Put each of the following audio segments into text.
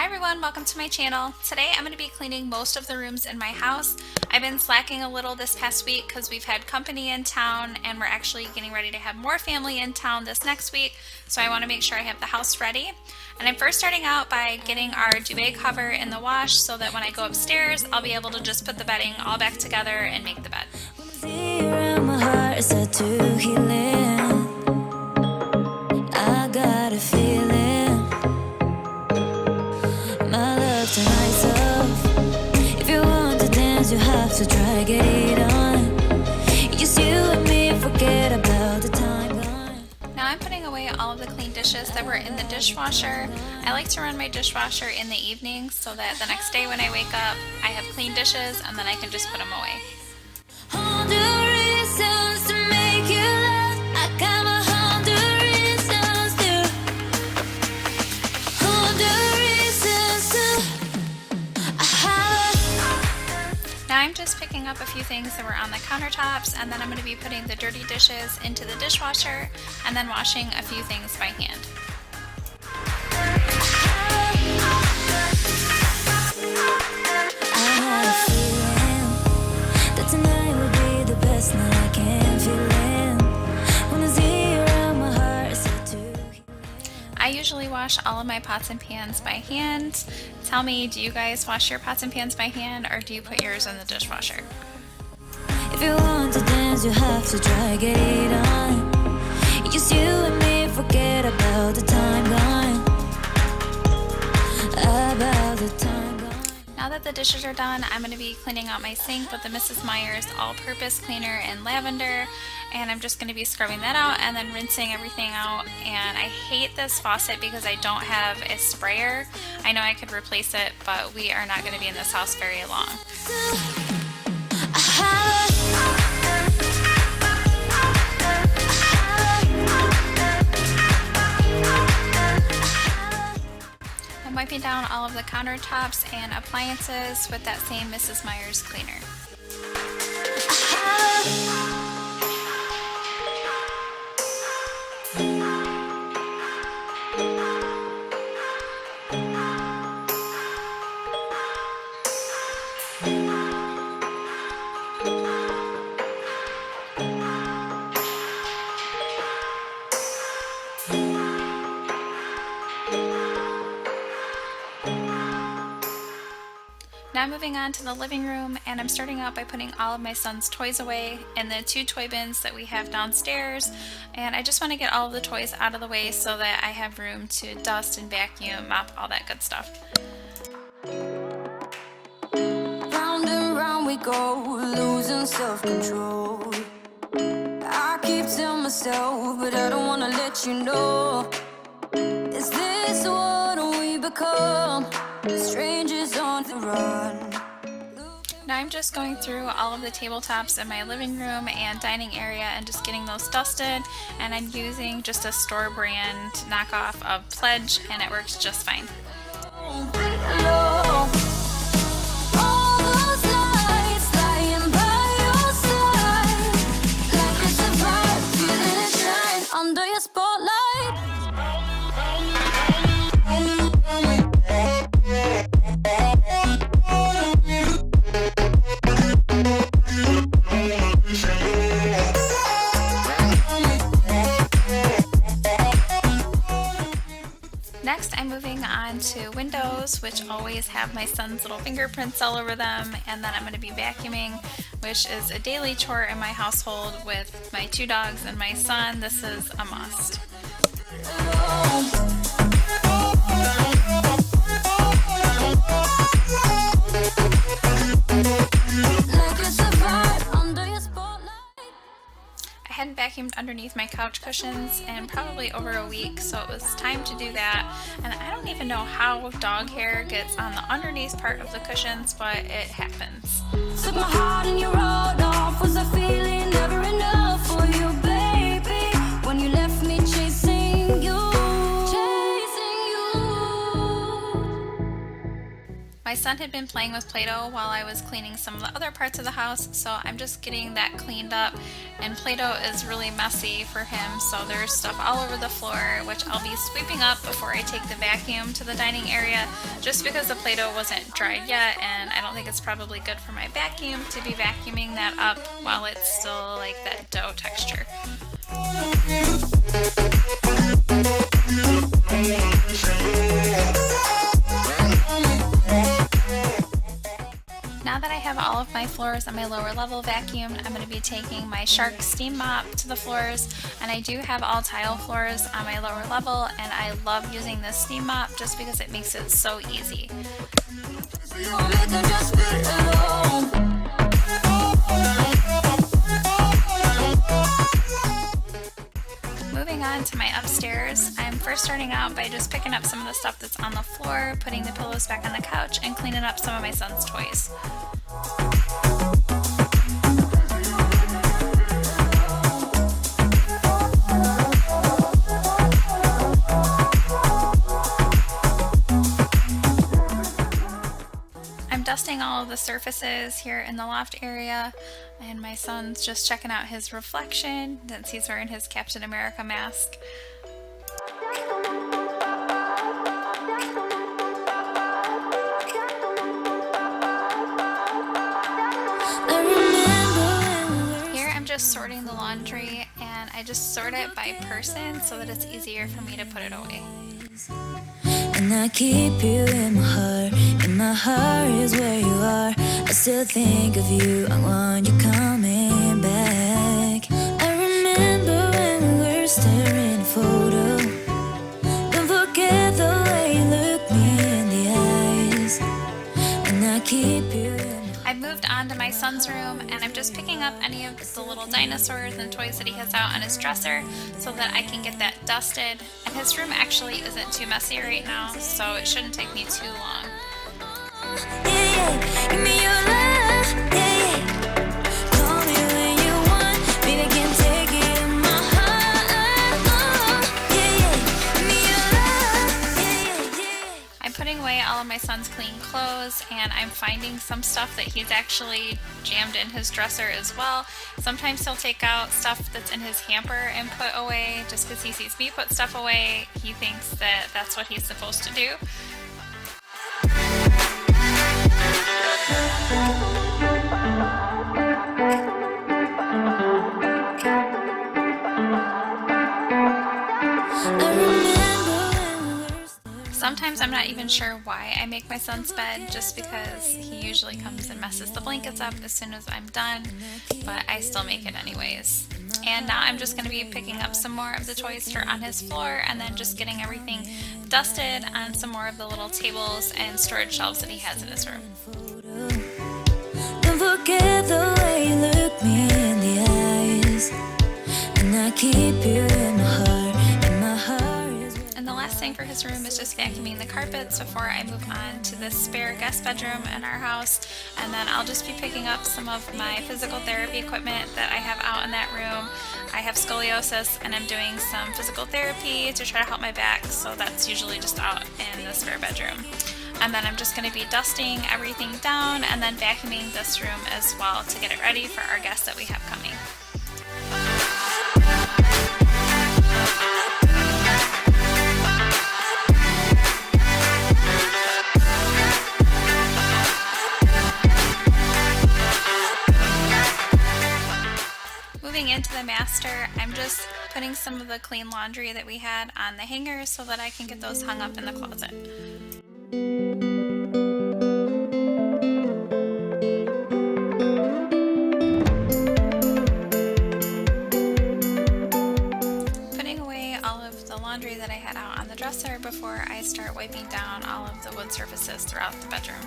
Hi everyone, welcome to my channel. Today I'm going to be cleaning most of the rooms in my house. I've been slacking a little this past week because we've had company in town and we're actually getting ready to have more family in town this next week, so I want to make sure I have the house ready. And I'm first starting out by getting our duvet cover in the wash so that when I go upstairs I'll be able to just put the bedding all back together and make the bed. I got a feeling my love tonight's off. If you want to dance, you have to try get it on. Just you and me, forget about the time gone. Now I'm putting away all of the clean dishes that were in the dishwasher. I like to run my dishwasher in the evening so that the next day when I wake up I have clean dishes and then I can just put them away. Now I'm just picking up a few things that were on the countertops, and then I'm going to be putting the dirty dishes into the dishwasher and then washing a few things by hand. I usually wash all of my pots and pans by hand. Tell me, do you guys wash your pots and pans by hand or do you put yours in the dishwasher? If you want to dance, you have to try get it on. Just you and me, forget about the time gone. About the time gone. Now that the dishes are done, I'm going to be cleaning out my sink with the Mrs. Meyers all-purpose cleaner in lavender, and I'm just going to be scrubbing that out and then rinsing everything out. And I hate this faucet because I don't have a sprayer. I know I could replace it, but we are not going to be in this house very long. I'm wiping down all of the countertops and appliances with that same Mrs. Meyers cleaner. Now moving on to the living room, and I'm starting out by putting all of my son's toys away in the 2 toy bins that we have downstairs, and I just want to get all of the toys out of the way so that I have room to dust and vacuum, mop, all that good stuff. Round and round we go, losing self-control. I keep telling myself, but I don't want to let you know. Is this what we become? Strangers on the run. Now I'm just going through all of the tabletops in my living room and dining area and just getting those dusted, and I'm using just a store brand knockoff of Pledge, and it works just fine. Under your spotlight. Next, I'm moving on to windows, which always have my son's little fingerprints all over them, and then I'm going to be vacuuming, which is a daily chore in my household with my 2 dogs and my son. This is a must. I hadn't vacuumed underneath my couch cushions in probably over a week, so it was time to do that. And I don't even know how dog hair gets on the underneath part of the cushions, but it happens. Took my heart and you rode off. Was I feeling never enough for you, baby? When you left me chasing you. My My son had been playing with Play-Doh while I was cleaning some of the other parts of the house, so I'm just getting that cleaned up, and Play-Doh is really messy for him, so there's stuff all over the floor, which I'll be sweeping up before I take the vacuum to the dining area, just because the Play-Doh wasn't dried yet, and I don't think it's probably good for my vacuum to be vacuuming that up while it's still like that dough texture. Now that I have all of my floors on my lower level vacuumed, I'm going to be taking my Shark steam mop to the floors, and I do have all tile floors on my lower level, and I love using this steam mop just because it makes it so easy. Moving on to my upstairs, I'm first starting out by just picking up some of the stuff that's on the floor, putting the pillows back on the couch, and cleaning up some of my son's toys. I'm dusting all of the surfaces here in the loft area, and my son's just checking out his reflection since he's wearing his Captain America mask. Here I'm just sorting the laundry, and I just sort it by person so that it's easier for me to put it away. And I keep you in my heart is where you are. I still think of you, I want you coming back. I remember when we were staring at a photo. Don't forget the way you look me in the eyes. And I keep you in I've moved on to my son's room, and I'm just picking up any of the little dinosaurs and toys that he has out on his dresser so that I can get that dusted. And his room actually isn't too messy right now, so it shouldn't take me too long. give me your love, call me when you want, baby, I can take it in my heart, give me your love, I'm putting away all of my son's clean clothes, and I'm finding some stuff that he's actually jammed in his dresser as well. Sometimes he'll take out stuff that's in his hamper and put away just because he sees me put stuff away. He thinks that that's what he's supposed to do. Sometimes I'm not even sure why I make my son's bed, just because he usually comes and messes the blankets up as soon as I'm done, but I still make it anyways. And now I'm just going to be picking up some more of the toys that are on his floor, and then just getting everything dusted on some more of the little tables and storage shelves that he has in his room. Don't forget the way you look me in the eyes, and I keep you in my heart, And the last thing for his room is just vacuuming the carpets before I move on to the spare guest bedroom in our house, and then I'll just be picking up some of my physical therapy equipment that I have out in that room. I have scoliosis, and I'm doing some physical therapy to try to help my back, so that's usually just out in the spare bedroom. And then I'm just going to be dusting everything down and then vacuuming this room as well to get it ready for our guests that we have coming. Moving into the master, I'm just putting some of the clean laundry that we had on the hangers so that I can get those hung up in the closet. Putting away all of the laundry that I had out on the dresser before I start wiping down all of the wood surfaces throughout the bedroom.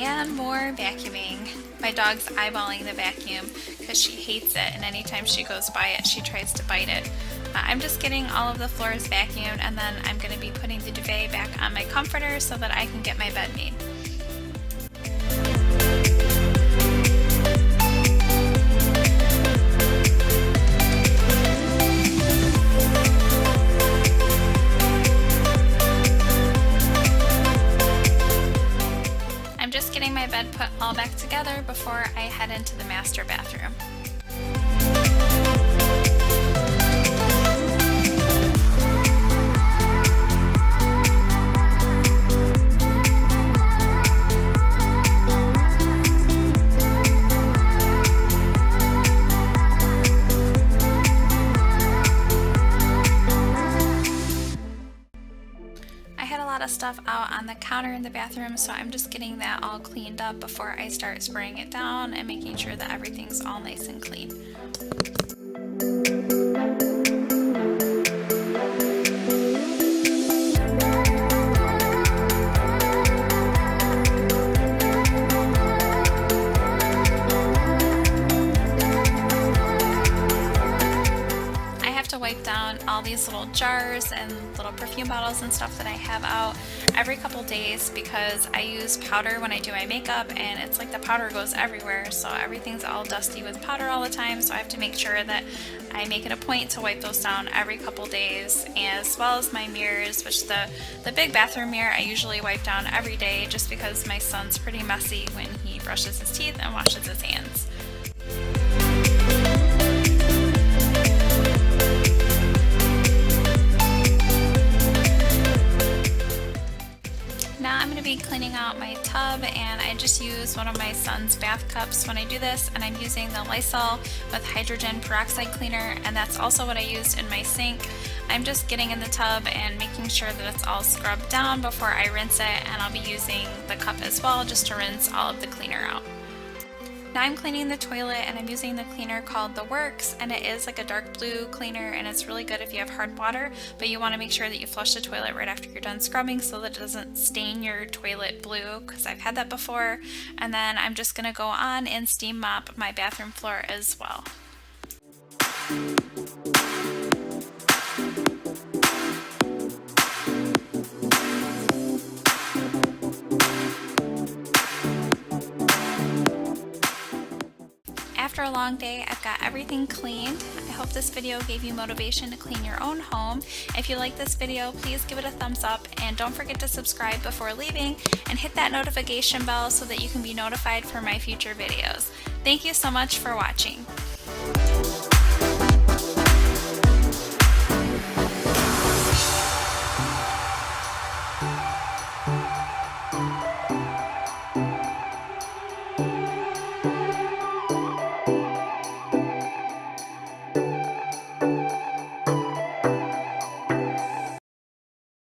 And more vacuuming. My dog's eyeballing the vacuum because because she hates it, and anytime she goes by it, she tries to bite it. I'm just getting all of the floors vacuumed, and then I'm going to be putting the duvet back on my comforter so that I can get my bed made. I'm just getting my bed put all back together before I head into the master bathroom. Of stuff out on the counter in the bathroom, so I'm just getting that all cleaned up before I start spraying it down and making sure that everything's all nice and clean. Wipe down all these little jars and little perfume bottles and stuff that I have out every couple days because I use powder when I do my makeup, and it's like the powder goes everywhere, so everything's all dusty with powder all the time, so I have to make sure that I make it a point to wipe those down every couple days, as well as my mirrors, which the big bathroom mirror I usually wipe down every day just because my son's pretty messy when he brushes his teeth and washes his hands. Now I'm going to be cleaning out my tub, and I just use one of my son's bath cups when I do this, and I'm using the Lysol with hydrogen peroxide cleaner, and that's also what I used in my sink. I'm just getting in the tub and making sure that it's all scrubbed down before I rinse it, and I'll be using the cup as well just to rinse all of the cleaner out. Now I'm cleaning the toilet, and I'm using the cleaner called The Works, and it is like a dark blue cleaner, and it's really good if you have hard water, but you want to make sure that you flush the toilet right after you're done scrubbing so that it doesn't stain your toilet blue, because I've had that before. And then I'm just going to go on and steam mop my bathroom floor as well. After a long day, I've got everything cleaned. I hope this video gave you motivation to clean your own home. If you like this video, please give it a thumbs up, and don't forget to subscribe before leaving and hit that notification bell so that you can be notified for my future videos. Thank you so much for watching.